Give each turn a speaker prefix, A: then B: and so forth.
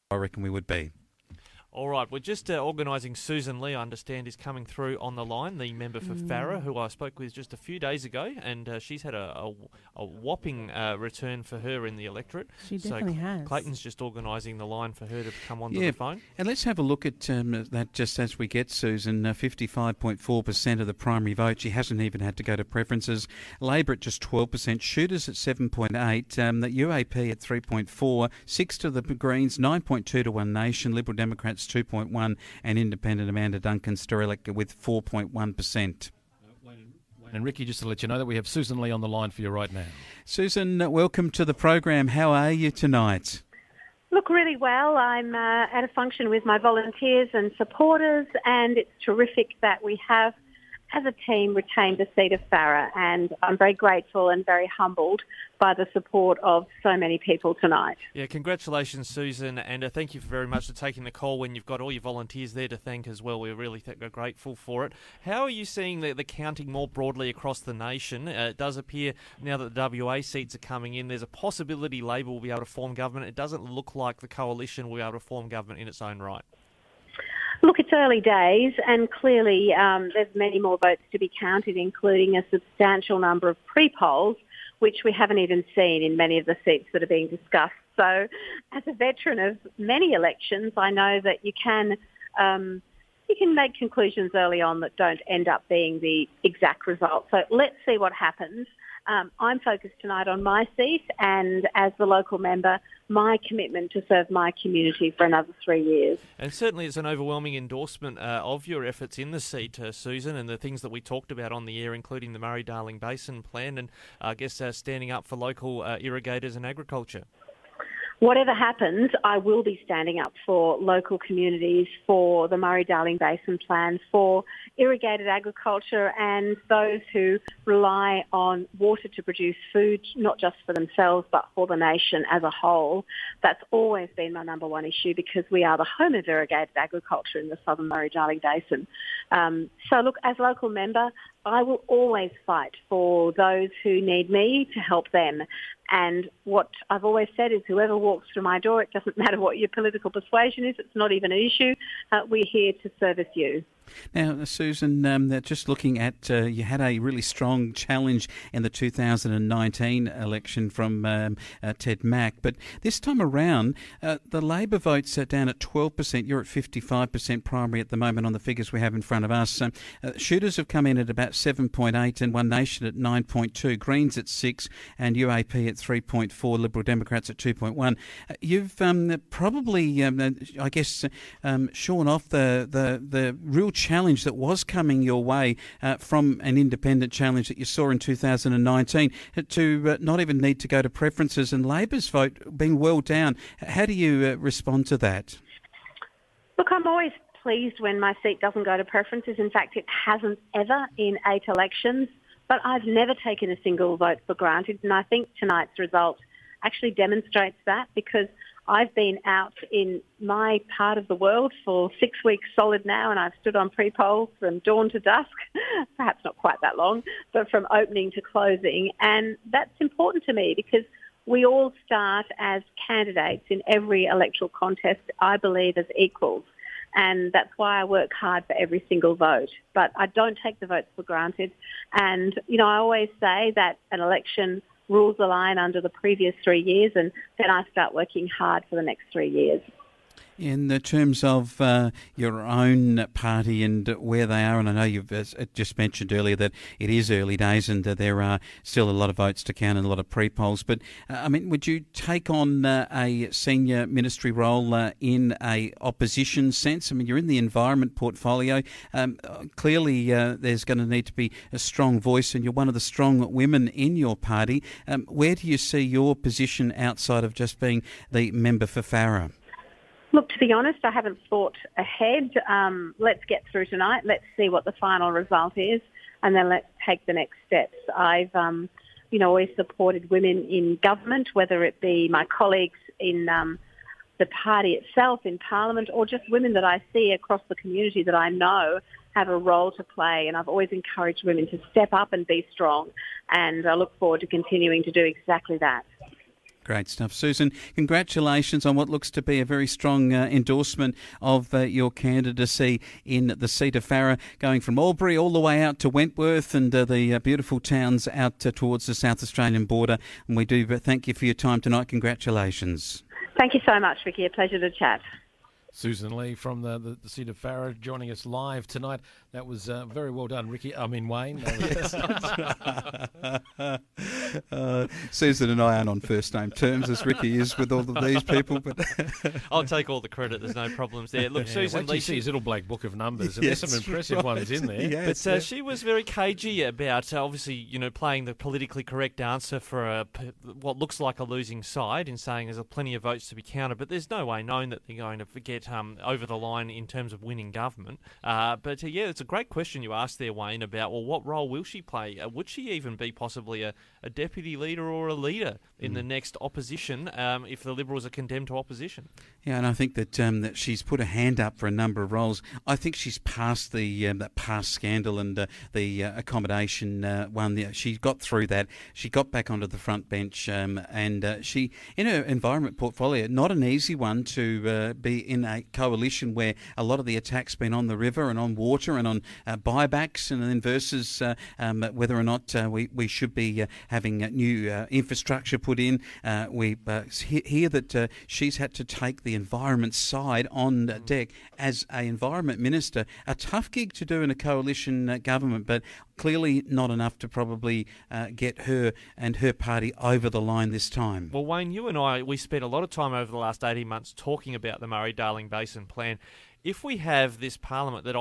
A: I reckon we would be.
B: All right, we're just organising Susan Lee, I understand, is coming through on the line, the member for Farrer, who I spoke with just a few days ago, and she's had a whopping return for her in the electorate.
C: She definitely has.
B: Clayton's just organising the line for her to come onto the phone.
A: And let's have a look at that just as we get, Susan. 55.4% of the primary vote. She hasn't even had to go to preferences. Labor at just 12%. Shooters at 7.8%. The UAP at 3.4%. 6 to the Greens. 9.2 to One Nation. Liberal Democrats 2.1%, and Independent Amanda Duncan Sterelic with 4.1%.
D: And Rikki, just to let you know that we have Susan Lee on the line for you right now.
A: Susan, welcome to the program. How are you tonight?
E: Look, really well. I'm at a function with my volunteers and supporters, and it's terrific that we have, as a team, retained the seat of Farrer, and I'm very grateful and very humbled by the support of so many people tonight.
B: Yeah, congratulations, Susan, and thank you very much for taking the call when you've got all your volunteers there to thank as well. We're really grateful for it. How are you seeing the counting more broadly across the nation? It does appear now that the WA seats are coming in, there's a possibility Labor will be able to form government. It doesn't look like the coalition will be able to form government in its own right.
E: Look, it's early days, and clearly there's many more votes to be counted, including a substantial number of pre-polls, which we haven't even seen in many of the seats that are being discussed. So as a veteran of many elections, I know that you can make conclusions early on that don't end up being the exact result. So let's see what happens. I'm focused tonight on my seat, and as the local member, my commitment to serve my community for another 3 years.
B: And certainly it's an overwhelming endorsement of your efforts in the seat, Susan, and the things that we talked about on the air, including the Murray-Darling Basin Plan and, I guess, standing up for local irrigators and agriculture.
E: Whatever happens, I will be standing up for local communities, for the Murray-Darling Basin Plan, for irrigated agriculture and those who rely on water to produce food, not just for themselves, but for the nation as a whole. That's always been my number one issue because we are the home of irrigated agriculture in the southern Murray-Darling Basin. So look, as local member, I will always fight for those who need me to help them. And what I've always said is whoever walks through my door, it doesn't matter what your political persuasion is, it's not even an issue. We're here to service you.
A: Now, Susan, just looking at, you had a really strong challenge in the 2019 election from Ted Mack, but this time around, the Labor votes are down at 12%. You're at 55% primary at the moment on the figures we have in front of us. Shooters have come in at about 7.8 and One Nation at 9.2, Greens at 6 and UAP at 3.4, Liberal Democrats at 2.1. You've probably, I guess, shorn off the real challenge that was coming your way from an independent challenge that you saw in 2019 to not even need to go to preferences and Labor's vote being well down. How do you respond to that?
E: Look, I'm always pleased when my seat doesn't go to preferences. In fact, it hasn't ever in 8 elections, but I've never taken a single vote for granted, and I think tonight's result actually demonstrates that because I've been out in my part of the world for 6 weeks solid now, and I've stood on pre-polls from dawn to dusk, perhaps not quite that long, but from opening to closing. And that's important to me because we all start as candidates in every electoral contest, I believe, as equals. And that's why I work hard for every single vote. But I don't take the votes for granted. And, you know, I always say that an election rules the line under the previous 3 years, and then I start working hard for the next 3 years.
A: In the terms of your own party and where they are, and I know you've just mentioned earlier that it is early days and there are still a lot of votes to count and a lot of pre-polls, but I mean, would you take on a senior ministry role in a opposition sense? I mean, you're in the environment portfolio. Clearly, there's going to need to be a strong voice, and you're one of the strong women in your party. Where do you see your position outside of just being the member for Farrer?
E: Look, to be honest, I haven't thought ahead. Let's get through tonight. Let's see what the final result is, and then let's take the next steps. I've, always supported women in government, whether it be my colleagues in the party itself in Parliament or just women that I see across the community that I know have a role to play. And I've always encouraged women to step up and be strong, and I look forward to continuing to do exactly that.
A: Great stuff. Susan, congratulations on what looks to be a very strong endorsement of your candidacy in the seat of Farrer, going from Albury all the way out to Wentworth and the beautiful towns out towards the South Australian border. And we do thank you for your time tonight. Congratulations.
E: Thank you so much, Rikki. A pleasure to chat.
D: Susan Lee from the seat of Farrer joining us live tonight. That was very well done, Rikki. I mean, Wayne.
A: Susan and I aren't on first name terms as Rikki is with all of these people, but
B: I'll take all the credit. There's no problems there. Look, Susan
D: Lee, see his little black book of numbers, and
A: yes,
D: there's some impressive ones in there.
A: Yes,
B: but she was very cagey about obviously, playing the politically correct answer for what looks like a losing side, in saying there's plenty of votes to be counted, but there's no way known that they're going to get over the line in terms of winning government. But it's a great question you asked there, Wayne, about, well, what role will she play? Would she even be possibly a deputy leader or a leader in the next opposition if the Liberals are condemned to opposition? Yeah,
A: and I think that she's put a hand up for a number of roles. I think she's past that past scandal and the accommodation one. She got through that. She got back onto the front bench, and she, in her environment portfolio, not an easy one to be in a coalition where a lot of the attacks been on the river and on water and on buybacks, and then versus whether or not we should be having new infrastructure put in. We hear that she's had to take the environment side on deck as an environment minister. A tough gig to do in a coalition government, but clearly not enough to probably get her and her party over the line this time.
B: Well, Wayne, you and I, we spent a lot of time over the last 18 months talking about the Murray-Darling Basin Plan. If we have this parliament that